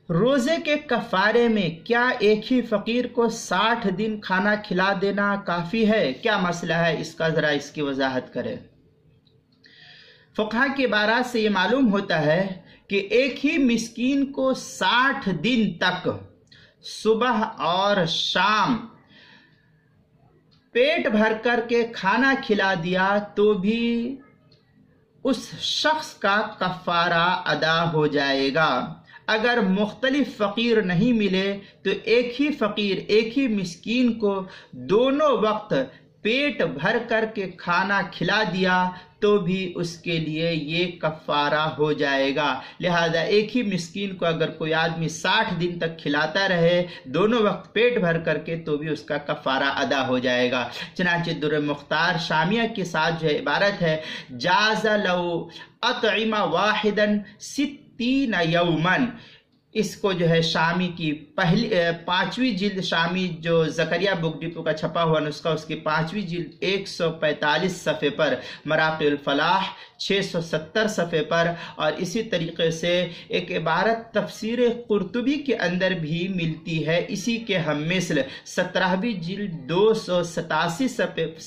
روزے کے کفارے میں کیا ایک ہی فقیر کو 60 دن کھانا کھلا دینا کافی ہے؟ کیا مسئلہ ہے اس کا، ذرا اس کی وضاحت کریں۔ فقہا کے عبارات سے یہ معلوم ہوتا ہے کہ ایک ہی مسکین کو 60 دن تک صبح اور شام پیٹ بھر کر کے کھانا کھلا دیا تو بھی اس شخص کا کفارہ ادا ہو جائے گا۔ اگر مختلف فقیر نہیں ملے تو ایک ہی فقیر، ایک ہی مسکین کو دونوں وقت پیٹ بھر کر کے کھانا کھلا دیا تو بھی اس کے لیے یہ کفارہ ہو جائے گا۔ لہذا ایک ہی مسکین کو اگر کوئی آدمی 60 دن تک کھلاتا رہے دونوں وقت پیٹ بھر کر کے تو بھی اس کا کفارہ ادا ہو جائے گا۔ چنانچہ در مختار شامیہ کے ساتھ جو ہے عبارت ہے، جاز لو اطعم واحدا 60 یوما، اس کو جو ہے شامی کی پہلی 5ویں جلد، شامی جو زکریا بک ڈپو کا چھپا ہوا نسخہ، اس کی 5ویں جلد 145 صفحے پر، مراقی الفلاح 670 صفحے پر، اور اسی طریقے سے ایک عبارت تفسیر قرطبی کے اندر بھی ملتی ہے اسی کے ہم مثل 17ویں جلد 287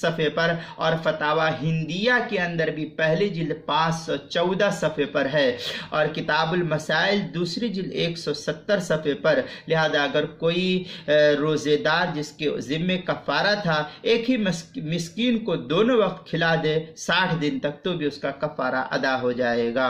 صفحے پر، اور فتاوی ہندیہ کے اندر بھی پہلی جلد 514 صفحے پر ہے، اور کتاب المسائل دوسری جلد 170 صفحے پر۔ لہذا اگر کوئی روزے دار جس کے ذمے کفارہ تھا ایک ہی مسکین کو دونوں وقت کھلا دے 60 دن تک تو بھی اس کا کفارہ ادا ہو جائے گا۔